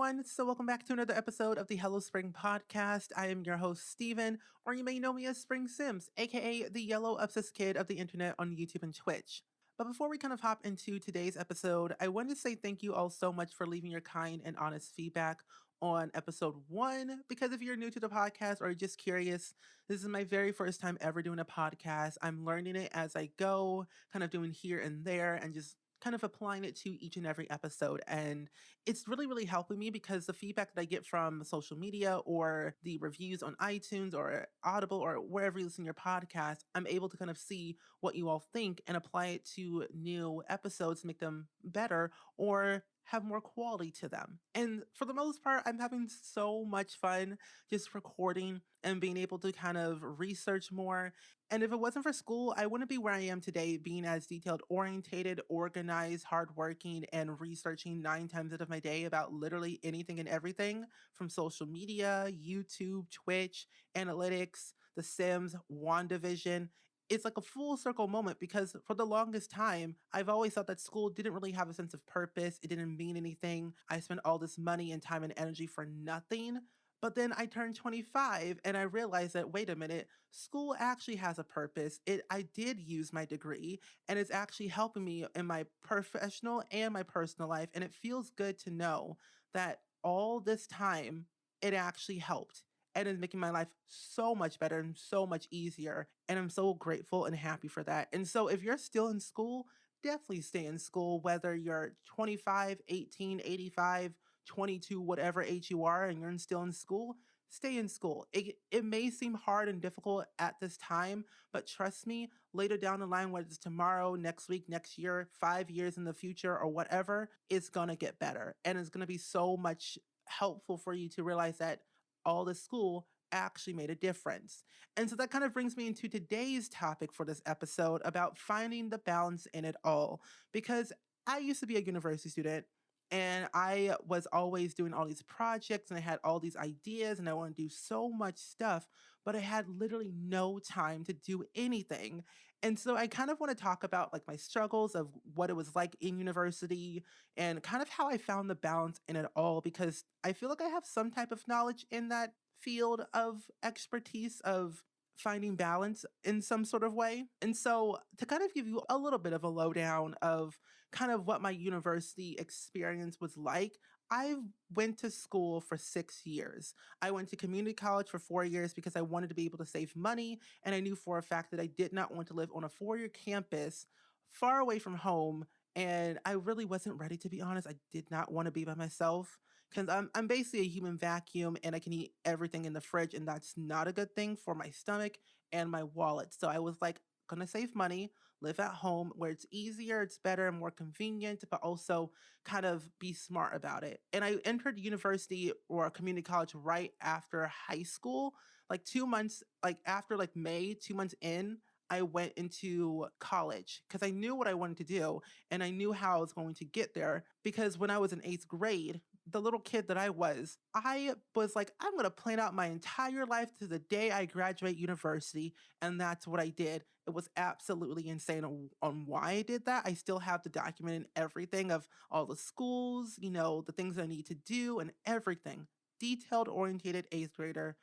everyone. So, welcome back to another episode of the Hello Spring podcast. I am your host, Steven, or you may know me as Spring Sims, aka the yellow obsessed kid of the internet on YouTube and Twitch. But before we kind of hop into today's episode, I wanted to say thank you all so much for leaving your kind and honest feedback on episode 1. Because if you're new to the podcast or you're just curious, this is my very first time ever doing a podcast. I'm learning it as I go, kind of doing here and there, and just kind of applying it to each and every episode. And it's really, really helping me because the feedback that I get from social media or the reviews on iTunes or Audible or wherever you listen to your podcast, I'm able to kind of see what you all think and apply it to new episodes to make them better or have more quality to them. And for the most part, I'm having so much fun just recording and being able to kind of research more. And if it wasn't for school, I wouldn't be where I am today, being as detailed oriented, organized, hardworking, and researching 9 times out of my day about literally anything and everything from social media, YouTube, Twitch, analytics, The Sims, WandaVision. It's like a full circle moment because for the longest time, I've always thought that school didn't really have a sense of purpose. It didn't mean anything. I spent all this money and time and energy for nothing. But then I turned 25 and I realized that, wait a minute, school actually has a purpose. I did use my degree and it's actually helping me in my professional and my personal life. And it feels good to know that all this time it actually helped and is making my life so much better and so much easier. And I'm so grateful and happy for that. And so if you're still in school, definitely stay in school, whether you're 25, 18, 85, 22, whatever age you are, and you're still in school, stay in school. It may seem hard and difficult at this time, but trust me, later down the line, whether it's tomorrow, next week, next year, 5 years in the future, or whatever, it's going to get better. And it's going to be so much helpful for you to realize that all the school actually made a difference. And so that kind of brings me into today's topic for this episode about finding the balance in it all. Because I used to be a university student and I was always doing all these projects and I had all these ideas and I want to do so much stuff, but I had literally no time to do anything. And so I kind of want to talk about like my struggles of what it was like in university and kind of how I found the balance in it all because I feel like I have some type of knowledge in that field of expertise of finding balance in some sort of way. And so to kind of give you a little bit of a lowdown of kind of what my university experience was like, I went to school for 6 years. I went to community college for 4 years because I wanted to be able to save money. And I knew for a fact that I did not want to live on a 4-year campus far away from home. And I really wasn't ready, to be honest. I did not want to be by myself because I'm basically a human vacuum and I can eat everything in the fridge. And that's not a good thing for my stomach and my wallet. So I was like, gonna save money, live at home where it's easier, it's better, and more convenient, but also kind of be smart about it. And I entered university or community college right after high school, like 2 months, like after like May, 2 months in. I went into college because I knew what I wanted to do and I knew how I was going to get there. Because when I was in 8th grade, the little kid that I was like, I'm going to plan out my entire life to the day I graduate university. And that's what I did. It was absolutely insane on why I did that. I still have the document and everything of all the schools, the things I need to do and everything. Detailed oriented 8th grader.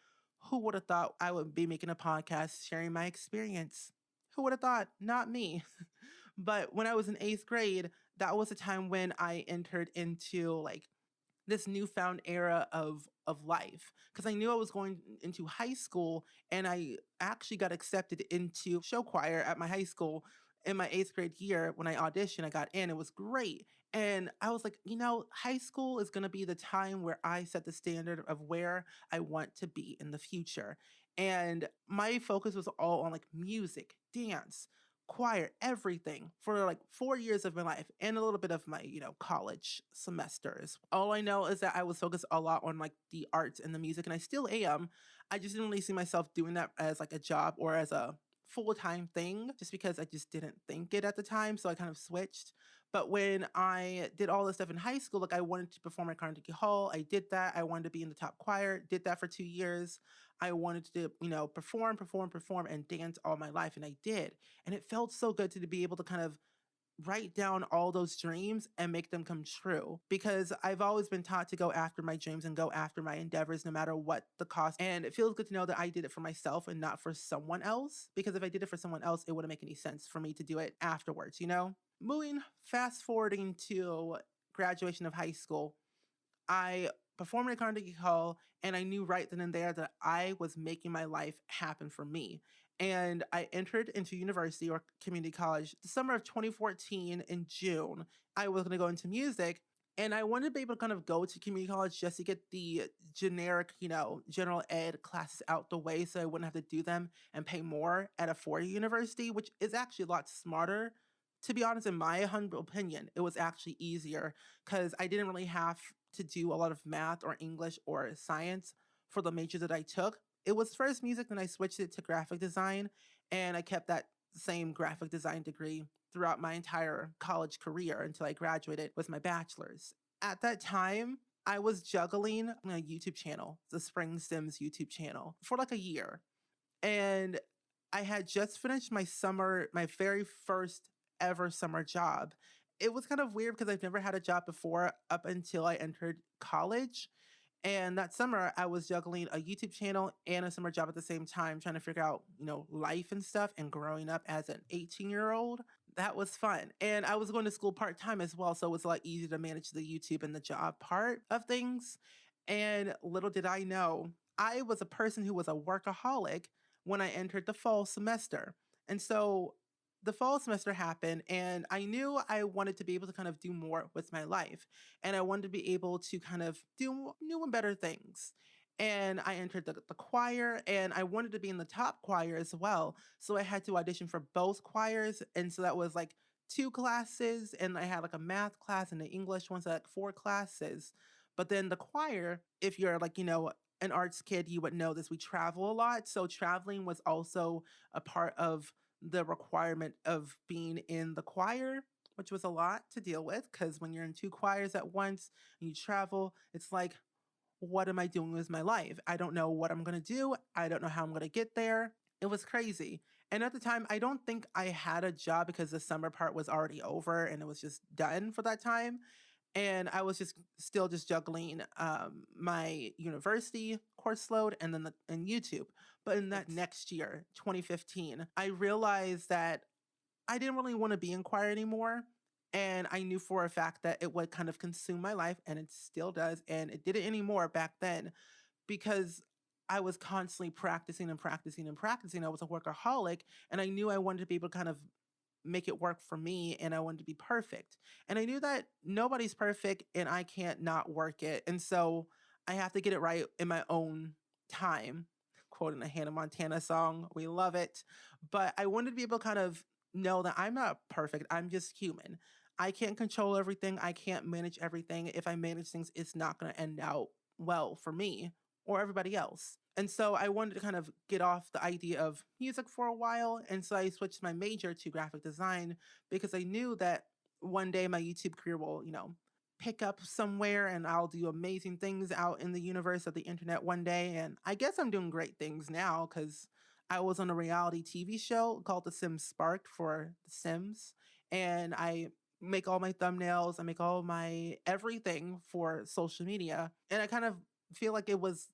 Who would have thought I would be making a podcast sharing my experience? Who would have thought? Not me. But when I was in 8th grade, that was a time when I entered into like this newfound era of life because I knew I was going into high school and I actually got accepted into show choir at my high school in my 8th grade year. When I auditioned, I got in. It was great. And I was like, high school is going to be the time where I set the standard of where I want to be in the future. And my focus was all on like music, dance, choir, everything for like 4 years of my life and a little bit of my, college semesters. All I know is that I was focused a lot on like the arts and the music, and I still am. I just didn't really see myself doing that as like a job or as a full-time thing just because I just didn't think it at the time. So I kind of switched. But when I did all this stuff in high school, like I wanted to perform at Carnegie Hall. I did that. I wanted to be in the top choir, did that for 2 years. I wanted to, perform, and dance all my life. And I did. And it felt so good to be able to kind of write down all those dreams and make them come true, because I've always been taught to go after my dreams and go after my endeavors no matter what the cost. And it feels good to know that I did it for myself and not for someone else, because if I did it for someone else, it wouldn't make any sense for me to do it afterwards, you know? Moving fast forwarding to graduation of high school, I performed at Carnegie Hall, and I knew right then and there that I was making my life happen for me. And I entered into university or community college the summer of 2014 in June. I was going to go into music, and I wanted to be able to kind of go to community college just to get the generic, general ed classes out the way so I wouldn't have to do them and pay more at a four-year university, which is actually a lot smarter. To be honest, in my humble opinion, it was actually easier because I didn't really have to do a lot of math or English or science for the major that I took. It was first music, then I switched it to graphic design, and I kept that same graphic design degree throughout my entire college career until I graduated with my bachelor's. At that time, I was juggling a YouTube channel, the Spring Sims YouTube channel, for like a year. And I had just finished my very first ever summer job. It was kind of weird because I've never had a job before up until I entered college. And that summer, I was juggling a YouTube channel and a summer job at the same time, trying to figure out, life and stuff and growing up as an 18-year-old. That was fun. And I was going to school part time as well. So it was a lot easier to manage the YouTube and the job part of things. And little did I know, I was a person who was a workaholic when I entered the fall semester. And so the fall semester happened, and I knew I wanted to be able to kind of do more with my life. And I wanted to be able to kind of do new and better things. And I entered the choir, and I wanted to be in the top choir as well. So I had to audition for both choirs. And so that was like two classes, and I had like a math class and an English one, so like four classes. But then the choir, if you're like, an arts kid, you would know this. We travel a lot. So traveling was also a part of the requirement of being in the choir, which was a lot to deal with because when you're in two choirs at once and you travel, it's like, what am I doing with my life? I don't know what I'm going to do. I don't know how I'm going to get there. It was crazy. And at the time, I don't think I had a job because the summer part was already over and it was just done for that time. And I was just still just juggling my university course load and then and YouTube. But in that next year, 2015, I realized that I didn't really want to be in choir anymore. And I knew for a fact that it would kind of consume my life, and it still does. And it didn't anymore back then because I was constantly practicing and practicing and practicing. I was a workaholic, and I knew I wanted to be able to kind of make it work for me, and I wanted to be perfect. And I knew that nobody's perfect and I can't not work it. And so I have to get it right in my own time. Quoting a Hannah Montana song, we love it. But I wanted to be able to kind of know that I'm not perfect. I'm just human. I can't control everything. I can't manage everything. If I manage things, it's not going to end out well for me or everybody else. And so I wanted to kind of get off the idea of music for a while. And so I switched my major to graphic design because I knew that one day my YouTube career will, pick up somewhere and I'll do amazing things out in the universe of the internet one day. And I guess I'm doing great things now because I was on a reality TV show called The Sims Spark for The Sims. And I make all my thumbnails, I make all my everything for social media. And I kind of feel like it was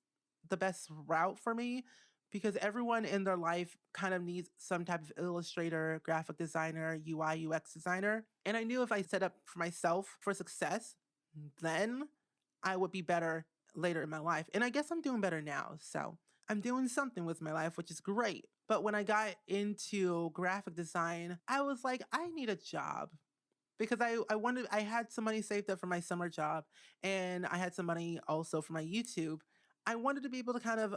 the best route for me because everyone in their life kind of needs some type of illustrator, graphic designer, UI, UX designer. And I knew if I set up for myself for success, then I would be better later in my life. And I guess I'm doing better now. So I'm doing something with my life, which is great. But when I got into graphic design, I was like, I need a job because I had some money saved up for my summer job and I had some money also for my YouTube. I wanted to be able to kind of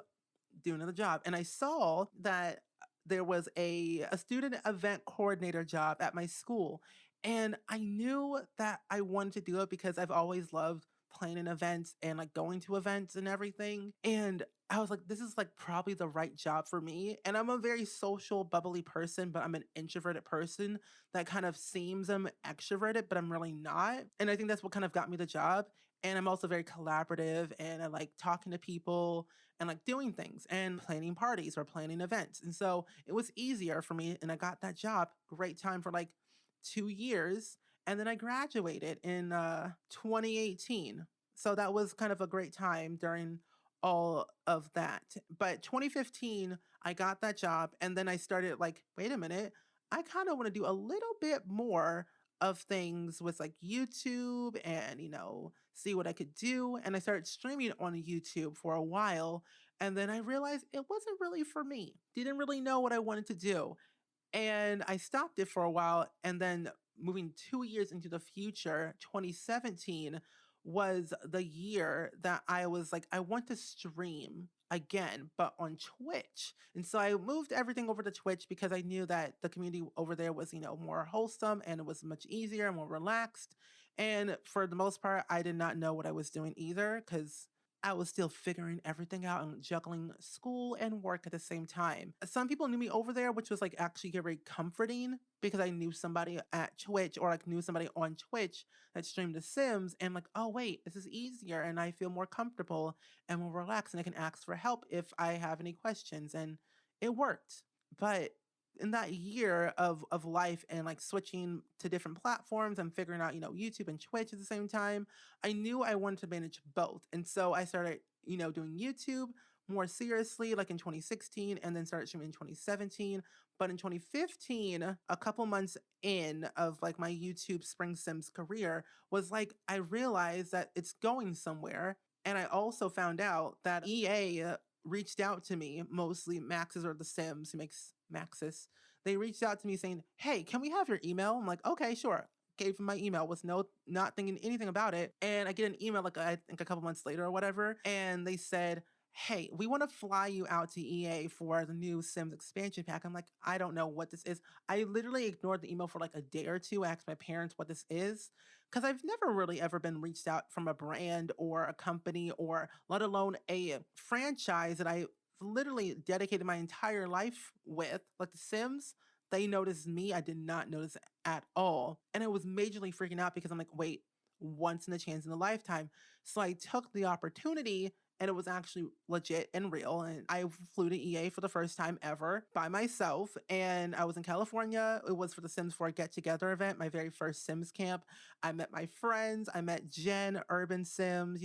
do another job. And I saw that there was a student event coordinator job at my school. And I knew that I wanted to do it because I've always loved planning events and like going to events and everything. And I was like, this is like probably the right job for me. And I'm a very social, bubbly person, but I'm an introverted person that kind of seems I'm extroverted, but I'm really not. And I think that's what kind of got me the job. And I'm also very collaborative and I like talking to people and like doing things and planning parties or planning events. And so it was easier for me and I got that job. Great time for like 2 years, and then I graduated in 2018. So that was kind of a great time during all of that. But 2015, I got that job, and then I started like, wait a minute, I kind of want to do a little bit more of things with like YouTube and, see what I could do. And I started streaming on YouTube for a while. And then I realized it wasn't really for me. Didn't really know what I wanted to do. And I stopped it for a while. And then moving 2 years into the future, 2017 was the year that I was like, I want to stream again, but on Twitch. And so I moved everything over to Twitch because I knew that the community over there was, more wholesome and it was much easier and more relaxed. And for the most part, I did not know what I was doing either because I was still figuring everything out and juggling school and work at the same time. Some people knew me over there, which was like actually very comforting because I knew somebody at Twitch or like knew somebody on Twitch that streamed The Sims and like, oh wait, this is easier and I feel more comfortable and more relaxed and I can ask for help if I have any questions. And it worked. But in that year of life and like switching to different platforms and figuring out, YouTube and Twitch at the same time, I knew I wanted to manage both. And so I started, doing YouTube more seriously, like in 2016, and then started streaming in 2017. But in 2015, a couple months in of like my YouTube Spring Sims career, was like, I realized that it's going somewhere. And I also found out that EA reached out to me, mostly Maxis or The Sims, who makes Maxis. They reached out to me saying, hey, can we have your email? I'm like, okay, sure. Gave them my email, was not thinking anything about it. And I get an email like I think a couple months later or whatever. And they said, hey, we want to fly you out to EA for the new Sims expansion pack. I'm like, I don't know what this is. I literally ignored the email for like a day or two. I asked my parents what this is because I've never really ever been reached out from a brand or a company or let alone a franchise that I literally dedicated my entire life with, like The Sims. They noticed me. I did not notice at all. And I was majorly freaking out because I'm like, wait, once in a chance in a lifetime. So I took the opportunity and it was actually legit and real. And I flew to EA for the first time ever by myself. And I was in California. It was for the Sims 4 Get Together event, my very first Sims camp. I met my friends. I met Jen, Urban Sims,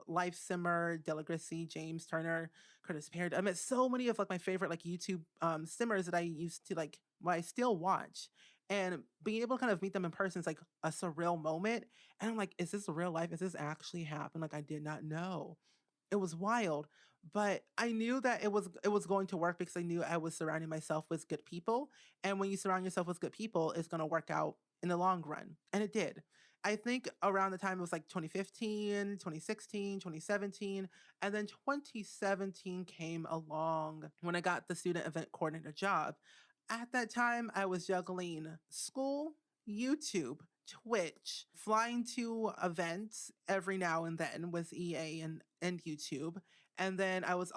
Life Simmer, Deligracy, James Turner, Curtis Parrott. I met so many of like my favorite like YouTube simmers that I used to like, well, I still watch. And being able to kind of meet them in person is like a surreal moment. And I'm like, is this real life? Is this actually happening? Like I did not know. It was wild, but I knew that it was going to work because I knew I was surrounding myself with good people. And when you surround yourself with good people, it's going to work out in the long run. And it did. I think around the time it was like 2015, 2016, 2017, and then 2017 came along when I got the student event coordinator job. At that time, I was juggling school, YouTube, Twitch, flying to events every now and then with EA and YouTube. And then I was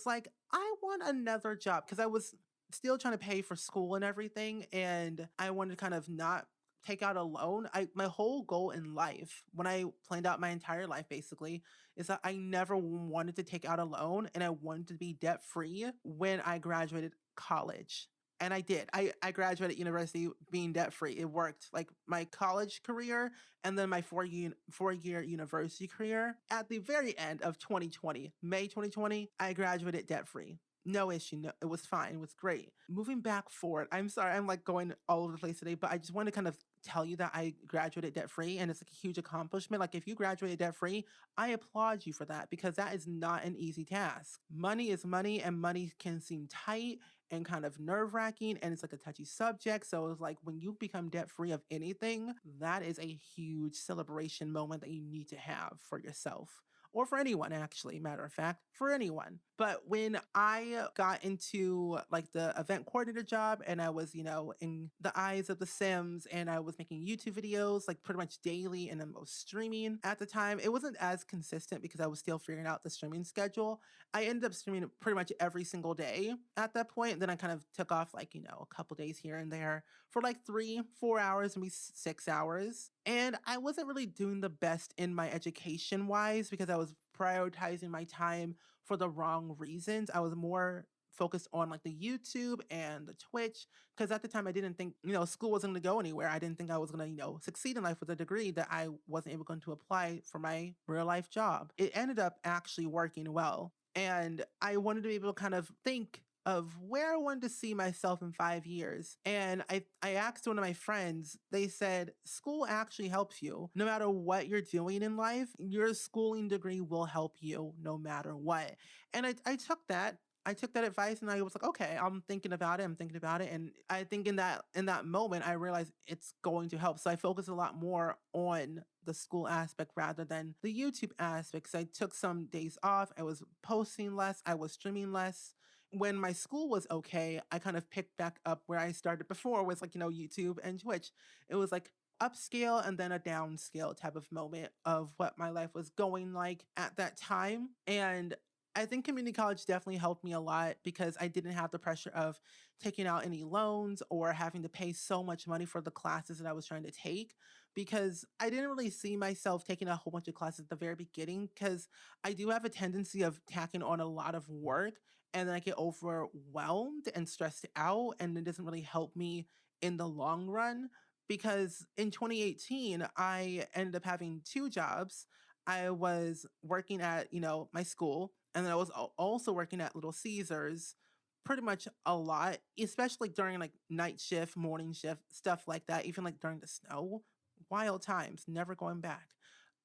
like, I want another job because I was still trying to pay for school and everything. And I wanted to kind of not take out a loan. My whole goal in life, when I planned out my entire life basically, is that I never wanted to take out a loan and I wanted to be debt free when I graduated college. And I did. I graduated university being debt free. It worked. Like my college career and then my 4-year university career. At the very end of 2020, May 2020, I graduated debt free. No issue. No, it was fine. It was great. Moving back forward, I'm sorry, I'm like going all over the place today, but I just want to kind of tell you that I graduated debt free and it's like a huge accomplishment. Like if you graduated debt free, I applaud you for that because that is not an easy task. Money is money and money can seem tight and kind of nerve wracking and it's like a touchy subject. So it's like when you become debt free of anything, that is a huge celebration moment that you need to have for yourself or for anyone, actually, matter of fact, for anyone. But when I got into like the event coordinator job and I was, in the eyes of the Sims and I was making YouTube videos like pretty much daily and then I was streaming at the time, it wasn't as consistent because I was still figuring out the streaming schedule. I ended up streaming pretty much every single day at that point. Then I kind of took off like, a couple days here and there for like 3-4 hours, maybe 6 hours. And I wasn't really doing the best in my education wise because I was prioritizing my time for the wrong reasons. I was more focused on like the YouTube and the Twitch. Because at the time I didn't think, school wasn't going to go anywhere. I didn't think I was going to, succeed in life with a degree that I wasn't able going to apply for my real life job. It ended up actually working well. And I wanted to be able to kind of think of where I wanted to see myself in 5 years. And I asked one of my friends, they said, school actually helps you. No matter what you're doing in life, your schooling degree will help you no matter what. And I took that. I took that advice and I was like, okay, I'm thinking about it. I'm thinking about it. And I think in that moment, I realized it's going to help. So I focus a lot more on the school aspect rather than the YouTube aspect. Because I took some days off. I was posting less. I was streaming less. When my school was okay, I kind of picked back up where I started before with like, YouTube and Twitch. It was like upscale and then a downscale type of moment of what my life was going like at that time. And I think community college definitely helped me a lot because I didn't have the pressure of taking out any loans or having to pay so much money for the classes that I was trying to take because I didn't really see myself taking a whole bunch of classes at the very beginning because I do have a tendency of tacking on a lot of work and then I get overwhelmed and stressed out and it doesn't really help me in the long run because in 2018 I ended up having two jobs. I was working at, my school, and then I was also working at Little Caesars pretty much a lot, especially during like night shift, morning shift, stuff like that, even like during the snow. Wild times, never going back.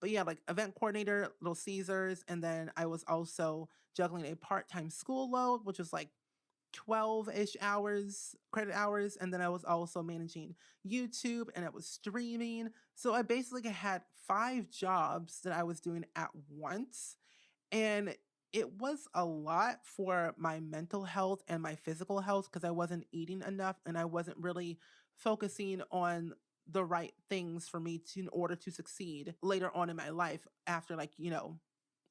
But yeah, like event coordinator, Little Caesars, and then I was also juggling a part-time school load, which was like 12-ish hours, credit hours. And then I was also managing YouTube and I was streaming. So I basically had five jobs that I was doing at once. And it was a lot for my mental health and my physical health because I wasn't eating enough and I wasn't really focusing on the right things for me to in order to succeed later on in my life after like,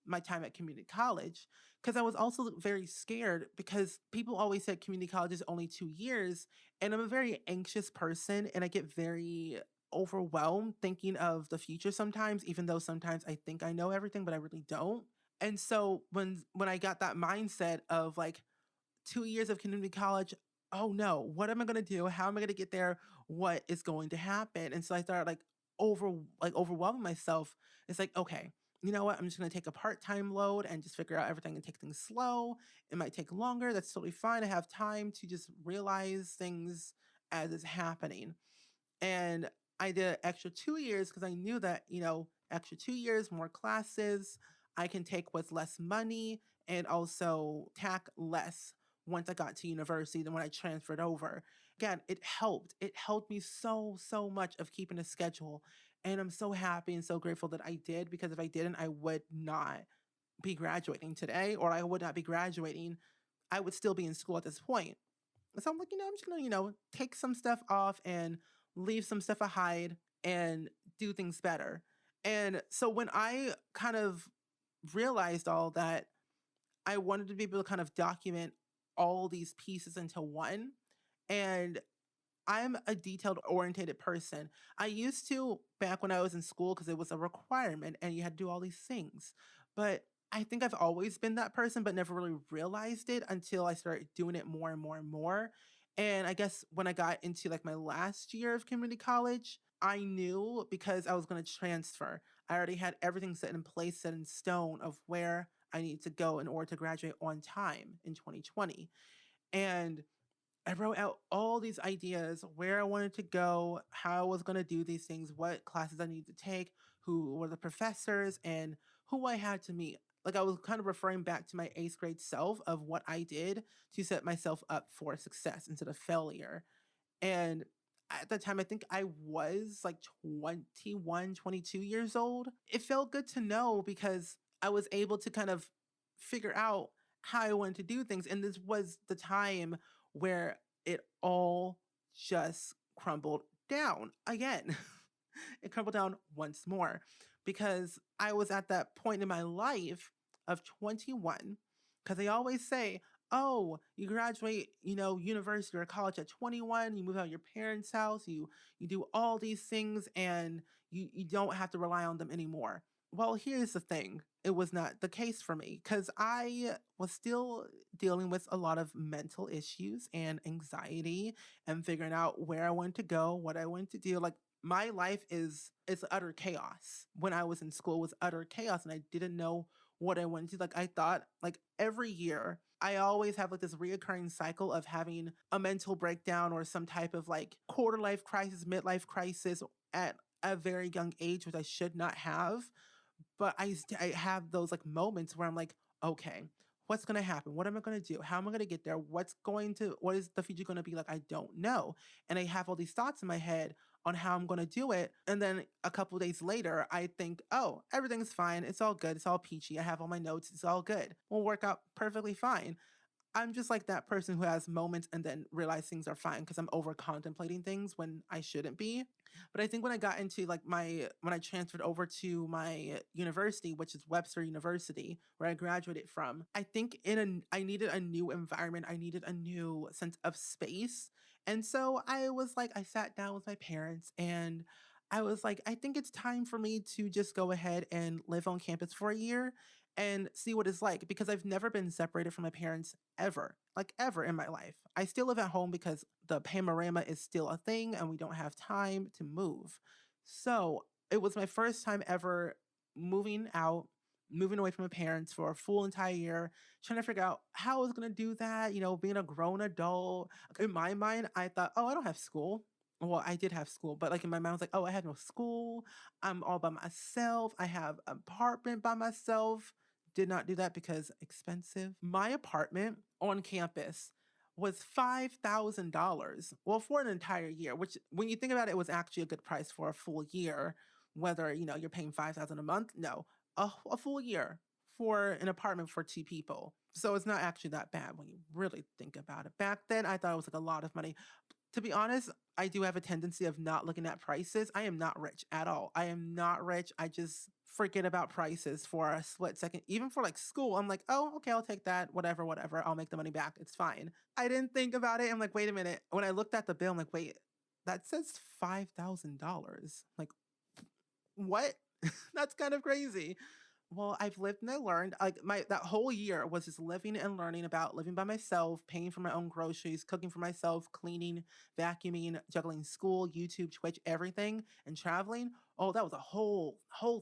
my time at community college because I was also very scared because people always said community college is only 2 years. And I'm a very anxious person and I get very overwhelmed thinking of the future sometimes, even though sometimes I think I know everything, but I really don't. And so when I got that mindset of like 2 years of community college, oh no, what am I gonna do? How am I gonna get there? What is going to happen? And so I started overwhelming myself. It's like, okay, you know what? I'm just gonna take a part-time load and just figure out everything and take things slow. It might take longer. That's totally fine. I have time to just realize things as it's happening. And I did an extra 2 years because I knew that, extra 2 years, more classes, I can take with less money and also tack less once I got to university than when I transferred over. Again, it helped. It helped me so, so much of keeping a schedule. And I'm so happy and so grateful that I did because if I didn't, I would not be graduating today or I would not be graduating. I would still be in school at this point. So I'm like, I'm just gonna, take some stuff off and leave some stuff aside and do things better. And so when I kind of realized all that, I wanted to be able to kind of document all these pieces into one. And I'm a detailed oriented person. I used to back when I was in school because it was a requirement and you had to do all these things. But I think I've always been that person, but never really realized it until I started doing it more and more and more. And I guess when I got into like my last year of community college, I knew because I was going to transfer. I already had everything set in place, set in stone of where I need to go in order to graduate on time in 2020. And I wrote out all these ideas, where I wanted to go, how I was going to do these things, what classes I needed to take, who were the professors, and who I had to meet. Like I was kind of referring back to my eighth grade self of what I did to set myself up for success instead of failure. And at the time, I think I was like 21, 22 years old. It felt good to know because I was able to kind of figure out how I wanted to do things. And this was the time where it all just crumbled down again. It crumbled down once more because I was at that point in my life of 21. Because they always say, oh, you graduate, university or college at 21, you move out of your parents' house, you do all these things and you don't have to rely on them anymore. Well, here's the thing. It was not the case for me because I was still dealing with a lot of mental issues and anxiety and figuring out where I wanted to go, what I wanted to do. Like my life is utter chaos. When I was in school, it was utter chaos and I didn't know what I wanted to do. Like I thought like every year I always have like this reoccurring cycle of having a mental breakdown or some type of like quarter life crisis, midlife crisis at a very young age, which I should not have. But I have those like moments where I'm like, okay, what's going to happen? What am I going to do? How am I going to get there? What is the future going to be like? I don't know. And I have all these thoughts in my head on how I'm going to do it. And then a couple of days later, I think, oh, everything's fine. It's all good. It's all peachy. I have all my notes. It's all good. We'll work out perfectly fine. I'm just like that person who has moments and then realize things are fine because I'm over contemplating things when I shouldn't be. But I think when I got into like when I transferred over to my university, which is Webster University, where I graduated from, I think I needed a new environment. I needed a new sense of space. And so I was like, I sat down with my parents and I was like, I think it's time for me to just go ahead and live on campus for a year and see what it's like because I've never been separated from my parents ever, like ever in my life. I still live at home because the panorama is still a thing and we don't have time to move. So it was my first time ever moving out, moving away from my parents for a full entire year, trying to figure out how I was going to do that, being a grown adult. In my mind, I thought, oh, I don't have school. Well, I did have school, but like in my mind, I was like, oh, I have no school. I'm all by myself. I have an apartment by myself. Did not do that because expensive. My apartment on campus was $5,000. Well, for an entire year, which when you think about it, was actually a good price for a full year. Whether you're paying 5,000 a month, no, a full year for an apartment for two people. So it's not actually that bad when you really think about it. Back then, I thought it was like a lot of money. To be honest, I do have a tendency of not looking at prices. I am not rich at all. I am not rich. I just forget about prices for a split second. Even for like school, I'm like, oh, okay, I'll take that. Whatever, whatever. I'll make the money back. It's fine. I didn't think about it. I'm like, wait a minute. When I looked at the bill, I'm like, wait, that says $5,000. Like, what? That's kind of crazy. Well, I've lived and I learned. Like my that whole year was just living and learning about living by myself, paying for my own groceries, cooking for myself, cleaning, vacuuming, juggling school, YouTube, Twitch, everything, and traveling. Oh, that was a whole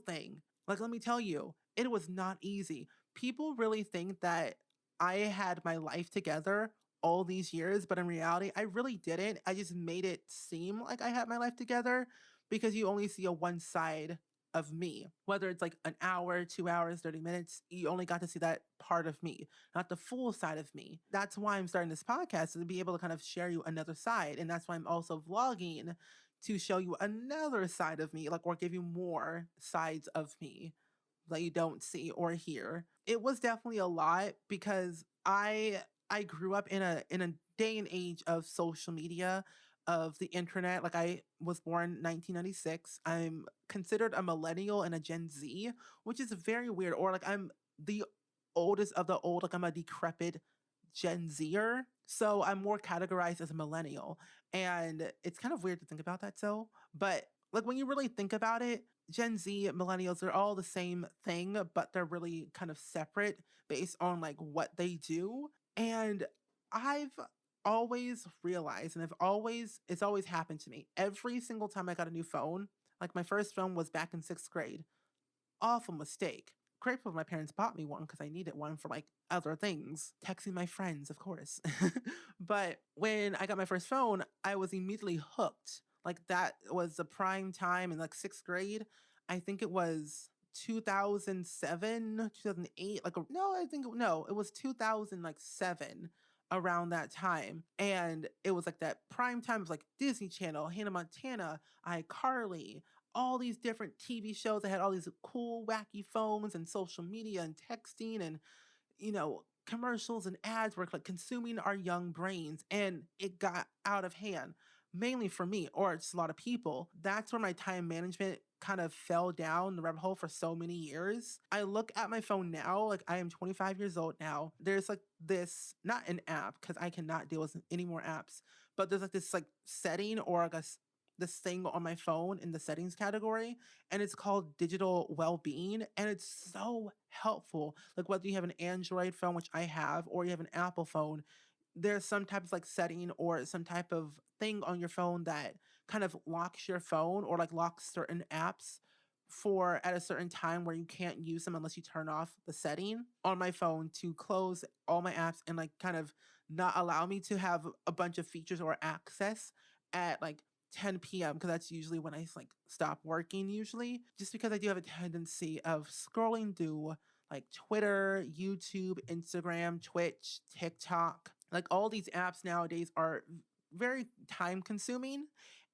thing. Like let me tell you, it was not easy. People really think that I had my life together all these years, but in reality, I really didn't. I just made it seem like I had my life together because you only see a one side of me, whether it's like an hour, 2 hours, 30 minutes, you only got to see that part of me, not the full side of me. That's why I'm starting this podcast to be able to kind of share you another side. And that's why I'm also vlogging to show you another side of me, like, or give you more sides of me that you don't see or hear. It was definitely a lot because I grew up in a day and age of social media, of the internet. Like I was born 1996. I'm considered a millennial and a Gen Z, which is very weird. Or like I'm the oldest of the old, like I'm a decrepit Gen Zer. So I'm more categorized as a millennial. And it's kind of weird to think about that so, but like when you really think about it, Gen Z, millennials, they're all the same thing, but they're really kind of separate based on like what they do. And I've always realized, and it's always happened to me. Every single time I got a new phone, like my first phone was back in sixth grade. Awful mistake. Grateful my parents bought me one because I needed one for like other things, texting my friends, of course. But when I got my first phone, I was immediately hooked. Like that was the prime time in like sixth grade. I think it was 2007, 2008. No, I think no, it was 2007 around that time. And it was like that prime time. It was like Disney Channel, Hannah Montana, iCarly, all these different TV shows that had all these cool, wacky phones and social media and texting and, commercials and ads were like consuming our young brains and it got out of hand, mainly for me or just a lot of people. That's where my time management kind of fell down the rabbit hole for so many years. I look at my phone now, like I am 25 years old now. There's like this, not an app, because I cannot deal with any more apps, but there's like this like setting or like this thing on my phone in the settings category, and it's called digital well-being, and it's so helpful. Like whether you have an Android phone, which I have, or you have an Apple phone, there's some type of like setting or some type of thing on your phone that kind of locks your phone or like locks certain apps for at a certain time where you can't use them unless you turn off the setting on my phone to close all my apps and like kind of not allow me to have a bunch of features or access at like 10 p.m. because that's usually when I like stop working usually, just because I do have a tendency of scrolling through like Twitter, YouTube, Instagram, Twitch, TikTok. Like all these apps nowadays are very time consuming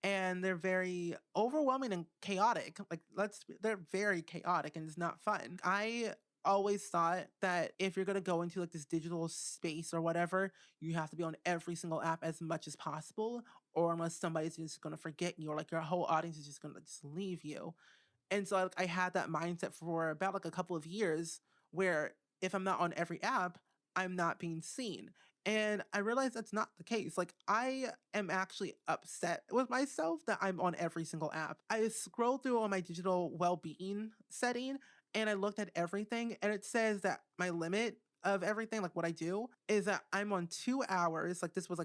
and they're very overwhelming and chaotic. Like they're very chaotic and it's not fun. I always thought that if you're going to go into like this digital space or whatever, you have to be on every single app as much as possible, or unless somebody's just going to forget you or like your whole audience is just going to just leave you. And so I had that mindset for about like a couple of years where if I'm not on every app, I'm not being seen. And I realized that's not the case. Like I am actually upset with myself that I'm on every single app. I scrolled through on my digital well-being setting and I looked at everything and it says that my limit of everything, like what I do, is that I'm on 2 hours. Like this was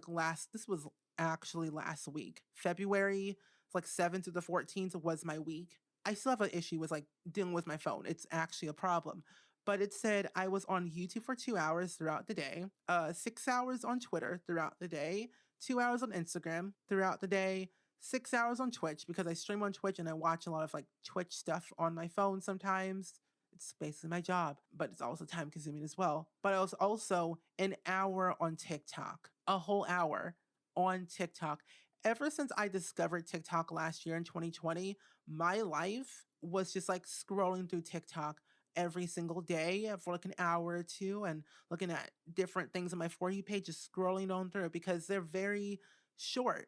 actually last week. February, like 7th to the 14th was my week. I still have an issue with like dealing with my phone. It's actually a problem. But it said I was on YouTube for 2 hours throughout the day, 6 hours on Twitter throughout the day, 2 hours on Instagram throughout the day, 6 hours on Twitch because I stream on Twitch and I watch a lot of like Twitch stuff on my phone sometimes. It's basically my job, but it's also time consuming as well. But I was also an hour on TikTok, a whole hour on TikTok. Ever since I discovered TikTok last year in 2020, my life was just like scrolling through TikTok every single day for like an hour or two and looking at different things on my For You page, just scrolling on through because they're very short.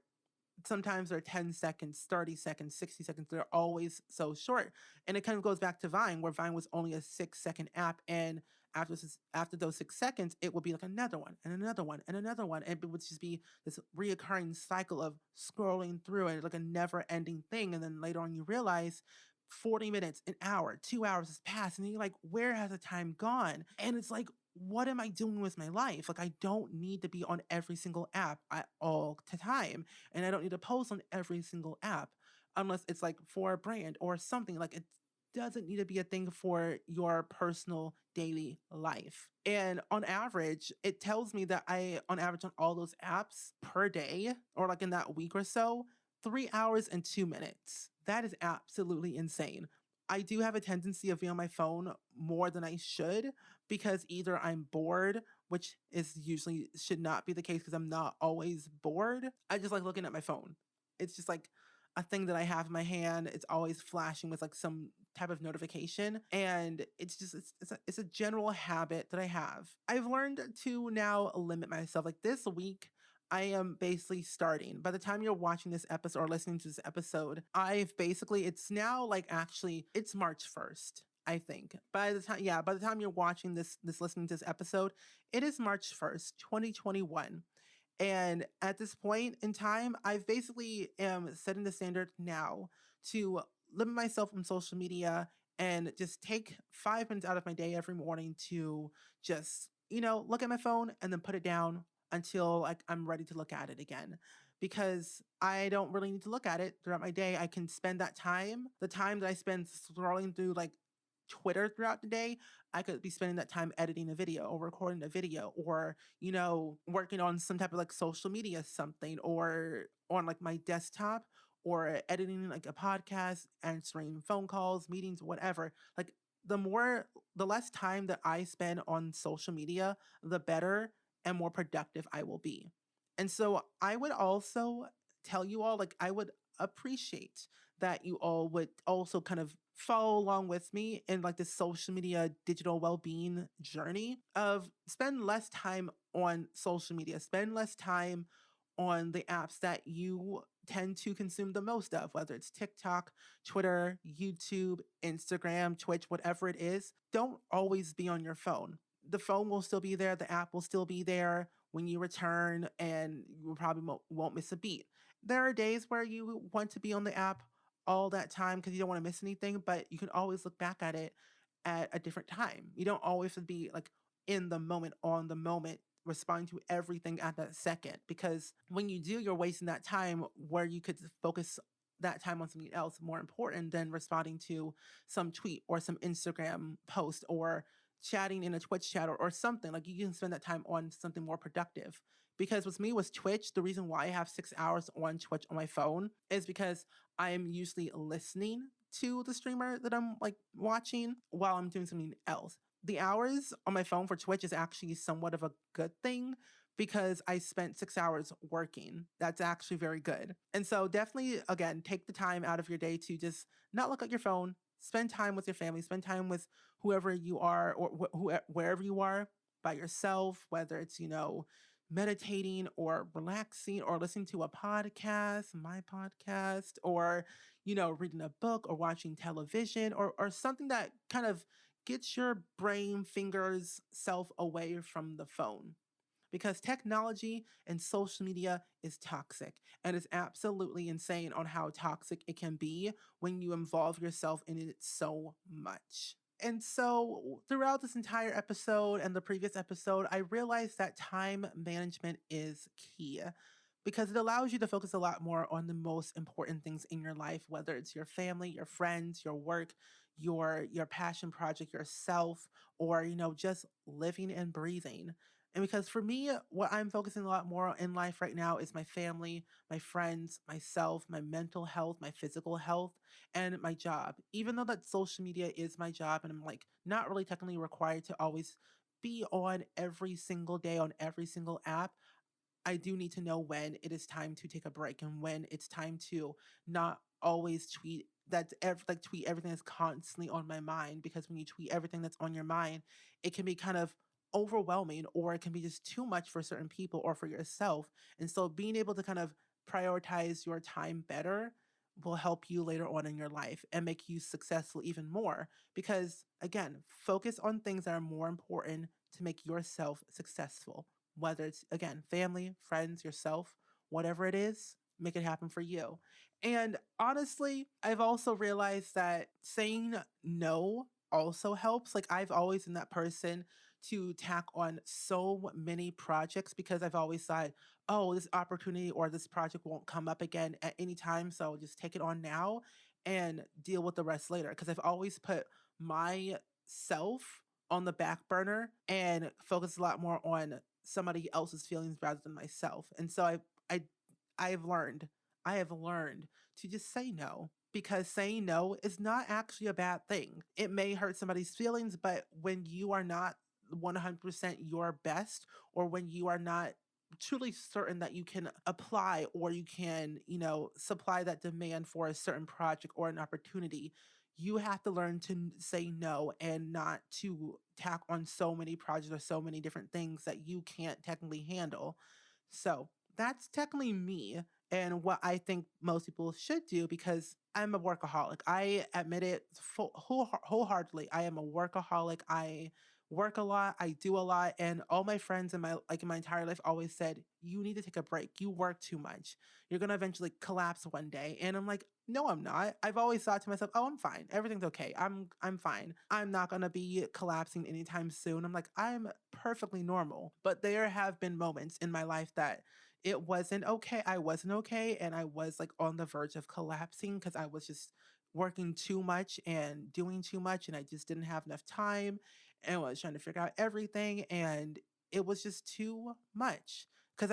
Sometimes they're 10 seconds, 30 seconds, 60 seconds. They're always so short. And it kind of goes back to Vine, where Vine was only a 6 second app. And after those 6 seconds, it would be like another one and another one and another one. And it would just be this reoccurring cycle of scrolling through it, like a never ending thing. And then later on, you realize 40 minutes, an hour, 2 hours has passed. And then you're like, where has the time gone? And it's like, what am I doing with my life? Like, I don't need to be on every single app at all the time. And I don't need to post on every single app unless it's like for a brand or something. Like, it doesn't need to be a thing for your personal daily life. And on average, it tells me that on average, on all those apps per day or like in that week or so, 3 hours and 2 minutes. That is absolutely insane. I do have a tendency of being on my phone more than I should because either I'm bored, which is usually should not be the case because I'm not always bored. I just like looking at my phone. It's just like a thing that I have in my hand. It's always flashing with like some type of notification. And it's just, it's a general habit that I have. I've learned to now limit myself. Like this week, I am basically starting. By the time you're watching this episode or listening to this episode, it's now like actually, it's March 1st. I think by the time you're watching listening to this episode, it is March 1st, 2021. And at this point in time, I've basically am setting the standard now to limit myself from social media and just take 5 minutes out of my day every morning to just, look at my phone and then put it down until like I'm ready to look at it again. Because I don't really need to look at it throughout my day. I can spend the time that I spend scrolling through like Twitter throughout the day, I could be spending that time editing a video or recording a video or, working on some type of like social media something or on like my desktop or editing like a podcast, answering phone calls, meetings, whatever. Like the less time that I spend on social media, the better and more productive I will be. And so I would also tell you all, like, I would appreciate that you all would also kind of follow along with me in like this social media digital well-being journey of spend less time on social media, spend less time on the apps that you tend to consume the most of, whether it's TikTok, Twitter, YouTube, Instagram, Twitch, whatever it is. Don't always be on your phone. The phone will still be there, the app will still be there when you return, and you probably won't miss a beat. There are days where you want to be on the app all that time because you don't want to miss anything, but you can always look back at it at a different time. You don't always have to be like in the moment, on the moment, responding to everything at that second. Because when you do, you're wasting that time where you could focus that time on something else more important than responding to some tweet or some Instagram post or chatting in a Twitch chat or something. Like you can spend that time on something more productive. Because with me was Twitch, the reason why I have 6 hours on Twitch on my phone is because I am usually listening to the streamer that I'm like watching while I'm doing something else. The hours on my phone for Twitch is actually somewhat of a good thing because I spent 6 hours working. That's actually very good. And so definitely, again, take the time out of your day to just not look at your phone, spend time with your family, spend time with whoever you are or wherever you are by yourself, whether it's, meditating or relaxing or listening to a podcast, my podcast, or, reading a book or watching television or something that kind of gets your brain fingers self away from the phone because technology and social media is toxic and it's absolutely insane on how toxic it can be when you involve yourself in it so much. And so, throughout this entire episode and the previous episode, I realized that time management is key because it allows you to focus a lot more on the most important things in your life, whether it's your family, your friends, your work, your passion project, yourself, or just living and breathing. And because for me, what I'm focusing a lot more in life right now is my family, my friends, myself, my mental health, my physical health, and my job. Even though that social media is my job and I'm like not really technically required to always be on every single day on every single app, I do need to know when it is time to take a break and when it's time to not always tweet like tweet everything that's constantly on my mind because when you tweet everything that's on your mind, it can be kind of overwhelming or it can be just too much for certain people or for yourself. And so being able to kind of prioritize your time better will help you later on in your life and make you successful even more because again, focus on things that are more important to make yourself successful, whether it's again family, friends, yourself, whatever it is, make it happen for you. And honestly, I've also realized that saying no also helps. Like I've always been that person to tack on so many projects because I've always thought, oh, this opportunity or this project won't come up again at any time, so just take it on now and deal with the rest later because I've always put myself on the back burner and focus a lot more on somebody else's feelings rather than myself. And so I I've learned I have learned to just say no because saying no is not actually a bad thing. It may hurt somebody's feelings, but when you are not 100% your best or when you are not truly certain that you can apply or you can, supply that demand for a certain project or an opportunity, you have to learn to say no and not to tack on so many projects or so many different things that you can't technically handle. So that's technically me and what I think most people should do because I'm a workaholic. I admit it wholeheartedly. I am a workaholic. I work a lot. I do a lot, and all my friends in my entire life always said, "You need to take a break. You work too much. You're gonna eventually collapse one day." And I'm like, "No, I'm not." I've always thought to myself, "Oh, I'm fine. Everything's okay. I'm fine. I'm not gonna be collapsing anytime soon." I'm like, I'm perfectly normal. But there have been moments in my life that it wasn't okay. I wasn't okay. And I was like on the verge of collapsing because I was just working too much and doing too much. And I just didn't have enough time and I was trying to figure out everything. And it was just too much because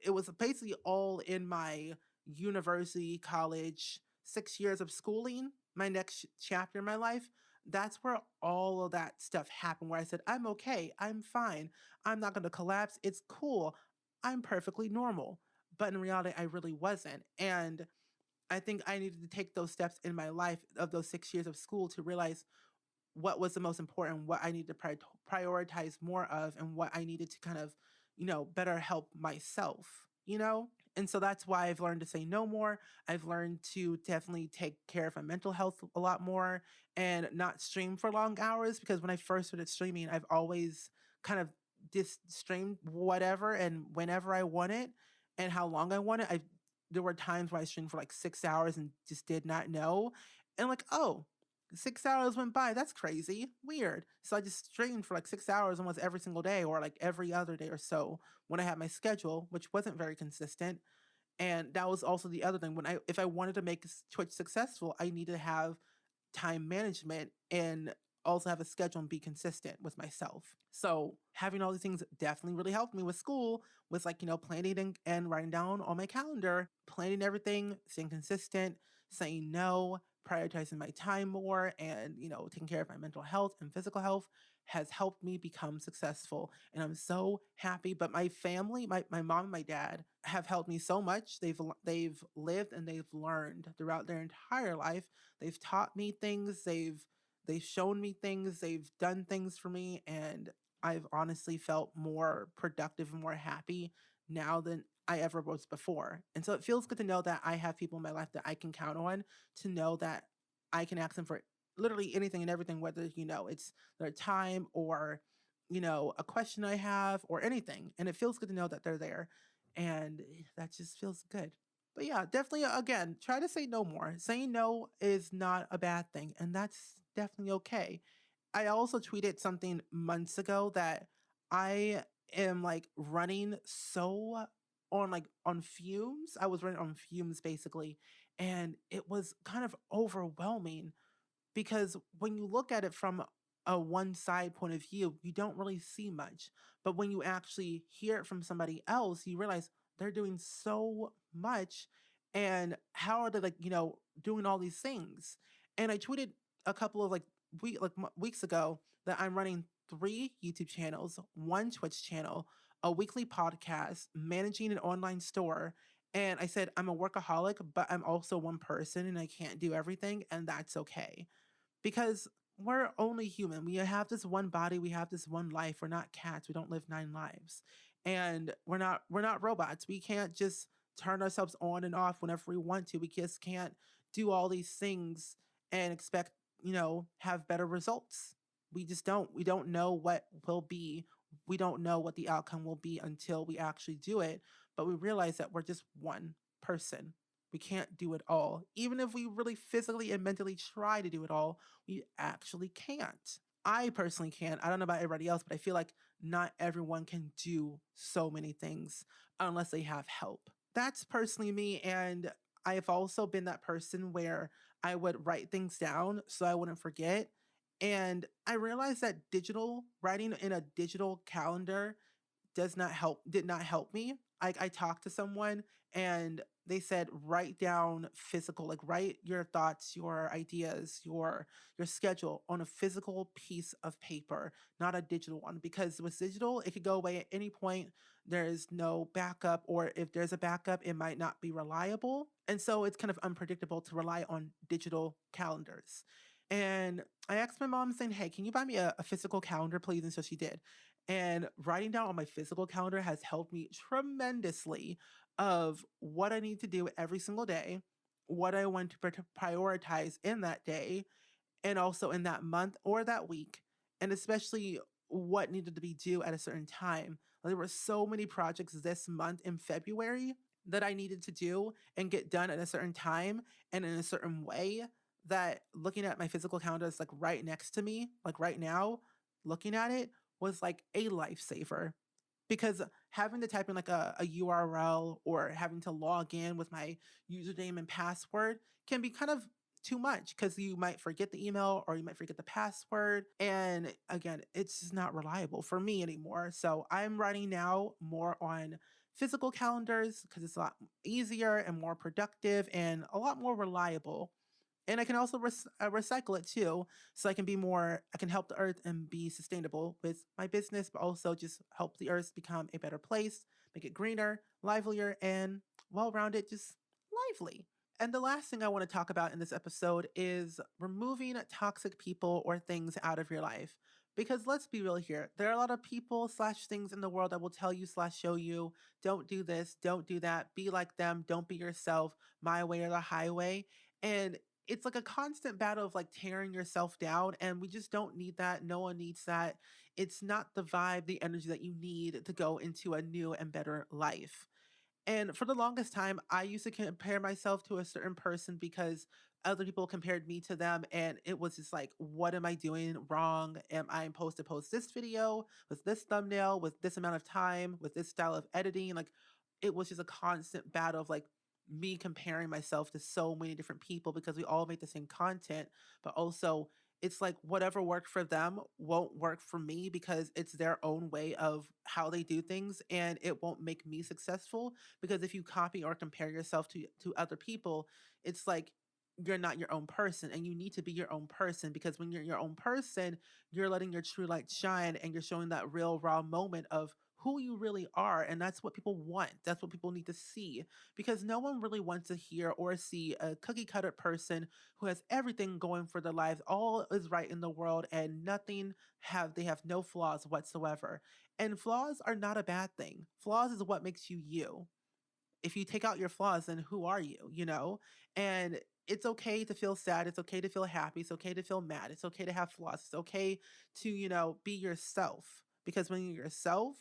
it was basically all in my university, college, 6 years of schooling, my next chapter in my life. That's where all of that stuff happened, where I said, I'm okay, I'm fine, I'm not gonna collapse, it's cool, I'm perfectly normal. But in reality, I really wasn't. And I think I needed to take those steps in my life of those 6 years of school to realize what was the most important, what I needed to prioritize more of, and what I needed to kind of, better help myself, you know? And so that's why I've learned to say no more. I've learned to definitely take care of my mental health a lot more and not stream for long hours because when I first started streaming, I've always kind of just streamed whatever and whenever I want it and how long I want it. I there were times where I streamed for like 6 hours and just did not know. And like, oh, 6 hours went by. That's crazy. Weird. So I just streamed for like 6 hours almost every single day or like every other day or so when I had my schedule, which wasn't very consistent. And that was also the other thing. If I wanted to make Twitch successful, I needed to have time management and also have a schedule and be consistent with myself. So having all these things definitely really helped me with school, with like, planning and writing down on my calendar, planning everything, staying consistent, saying no, prioritizing my time more, and, taking care of my mental health and physical health has helped me become successful. And I'm so happy. But my family, my mom and my dad have helped me so much. They've lived and they've learned throughout their entire life. They've taught me things. They've shown me things. They've done things for me, and I've honestly felt more productive and more happy now than I ever was before. And so it feels good to know that I have people in my life that I can count on, to know that I can ask them for literally anything and everything, whether, it's their time or, a question I have or anything. And it feels good to know that they're there. And that just feels good. But yeah, definitely, again, try to say no more. Saying no is not a bad thing, and that's definitely okay. I also tweeted something months ago that I am like running so on fumes. I was running on fumes basically, and it was kind of overwhelming because when you look at it from a one side point of view, you don't really see much. But when you actually hear it from somebody else, you realize they're doing so much, and how are they like, doing all these things. And I tweeted a couple of weeks ago that I'm running 3 YouTube channels, 1 Twitch channel, a weekly podcast, managing an online store. And I said I'm a workaholic, but I'm also one person and I can't do everything, and that's okay, because we're only human. We have this one body, we have this one life. We're not cats. We don't live 9 lives. And we're not robots. We can't just turn ourselves on and off whenever we want to. We just can't do all these things and expect, have better results. We just don't. We don't know what will be. We don't know what the outcome will be until we actually do it. But we realize that we're just one person. We can't do it all. Even if we really physically and mentally try to do it all, we actually can't. I personally can't. I don't know about everybody else, but I feel like not everyone can do so many things unless they have help. That's personally me. And I've also been that person where I would write things down so I wouldn't forget. And I realized that digital writing in a digital calendar did not help me. I talked to someone and they said write down physical, like write your thoughts, your ideas, your schedule on a physical piece of paper, not a digital one, because with digital it could go away at any point. There's no backup, or if there's a backup it might not be reliable, and so it's kind of unpredictable to rely on digital calendars. And I asked my mom saying, hey, can you buy me a physical calendar, please? And so she did. And writing down on my physical calendar has helped me tremendously of what I need to do every single day, what I want to prioritize in that day, and also in that month or that week, and especially what needed to be due at a certain time. There were so many projects this month in February that I needed to do and get done at a certain time and in a certain way, that looking at my physical calendar is like right next to me, like right now, looking at it was like a lifesaver, because having to type in like a URL or having to log in with my username and password can be kind of too much, because you might forget the email or you might forget the password. And again, it's just not reliable for me anymore. So I'm writing now more on physical calendars because it's a lot easier and more productive and a lot more reliable. And I can also recycle it too, so I can help the earth and be sustainable with my business, but also just help the earth become a better place, make it greener, livelier, and well-rounded, just lively. And the last thing I want to talk about in this episode is removing toxic people or things out of your life. Because let's be real here, there are a lot of people slash things in the world that will tell you slash show you, don't do this, don't do that, be like them, don't be yourself, my way or the highway. And it's like a constant battle of like tearing yourself down, and we just don't need that. No one needs that. It's not the vibe, the energy that you need to go into a new and better life. And for the longest time, I used to compare myself to a certain person because other people compared me to them. And it was just like, what am I doing wrong? Am I supposed to post this video with this thumbnail, with this amount of time, with this style of editing? Like, it was just a constant battle of like me comparing myself to so many different people because we all make the same content, but also it's like whatever worked for them won't work for me because it's their own way of how they do things and it won't make me successful because if you copy or compare yourself to other people, it's like you're not your own person and you need to be your own person because when you're your own person, you're letting your true light shine and you're showing that real raw moment of who you really are and that's what people want. That's what people need to see because no one really wants to hear or see a cookie cutter person who has everything going for their lives, all is right in the world and nothing have they have no flaws whatsoever. And flaws are not a bad thing. Flaws is what makes you you. If you take out your flaws, then who are you, you know? And it's okay to feel sad. It's okay to feel happy. It's okay to feel mad. It's okay to have flaws. It's okay to, be yourself. Because when you're yourself,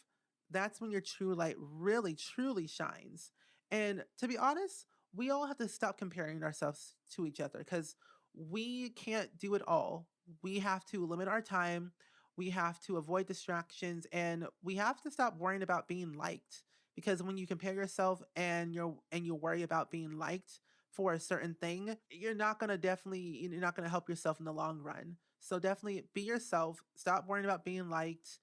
that's when your true light really, truly shines. And to be honest, we all have to stop comparing ourselves to each other because we can't do it all. We have to limit our time. We have to avoid distractions and we have to stop worrying about being liked because when you compare yourself and you worry about being liked for a certain thing, you're not gonna help yourself in the long run. So definitely be yourself. Stop worrying about being liked.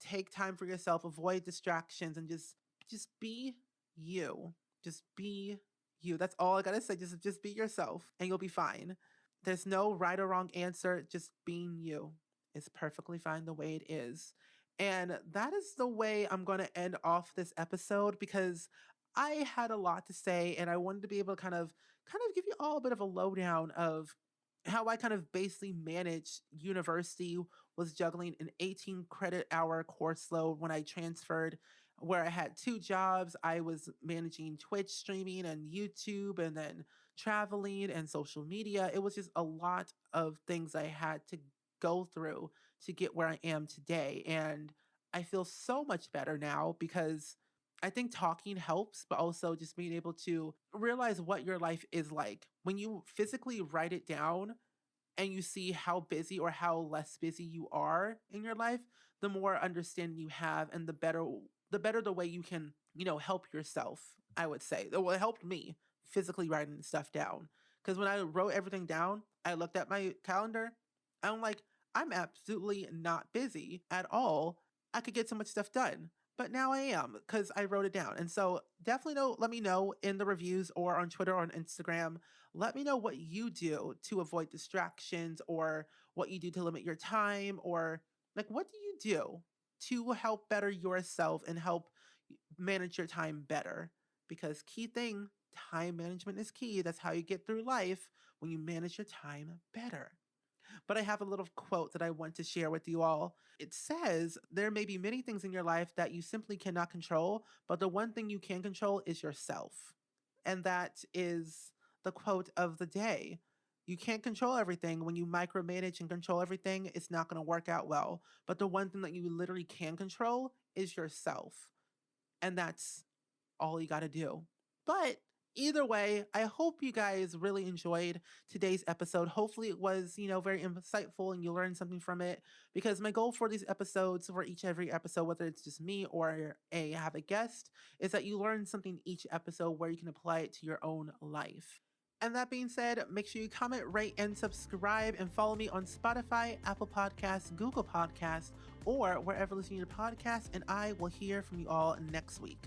Take time for yourself. Avoid distractions and just be you. Just be you. That's all I gotta say. Just be yourself and you'll be fine. There's no right or wrong answer. Just being you is perfectly fine the way it is. And that is the way I'm going to end off this episode because I had a lot to say and I wanted to be able to kind of give you all a bit of a lowdown of how I kind of basically managed university, was juggling an 18 credit hour course load when I transferred where I had two jobs. I was managing Twitch streaming and YouTube and then traveling and social media. It was just a lot of things I had to go through to get where I am today. And I feel so much better now because I think talking helps, but also just being able to realize what your life is like. When you physically write it down, and you see how busy or how less busy you are in your life, the more understanding you have and the better the way you can, help yourself, I would say. Well, it helped me physically writing stuff down. Because when I wrote everything down, I looked at my calendar. I'm like, I'm absolutely not busy at all. I could get so much stuff done. But now I am because I wrote it down. And so definitely let me know in the reviews or on Twitter or on Instagram. Let me know what you do to avoid distractions or what you do to limit your time or like what do you do to help better yourself and help manage your time better? Because key thing, time management is key. That's how you get through life when you manage your time better. But I have a little quote that I want to share with you all. It says, there may be many things in your life that you simply cannot control, but the one thing you can control is yourself. And that is the quote of the day. You can't control everything. When you micromanage and control everything, it's not going to work out well. But the one thing that you literally can control is yourself. And that's all you got to do. But either way, I hope you guys really enjoyed today's episode. Hopefully it was, very insightful and you learned something from it because my goal for these episodes, for every episode, whether it's just me or have a guest, is that you learn something each episode where you can apply it to your own life. And that being said, make sure you comment, rate, and subscribe and follow me on Spotify, Apple Podcasts, Google Podcasts, or wherever listening to podcasts, and I will hear from you all next week.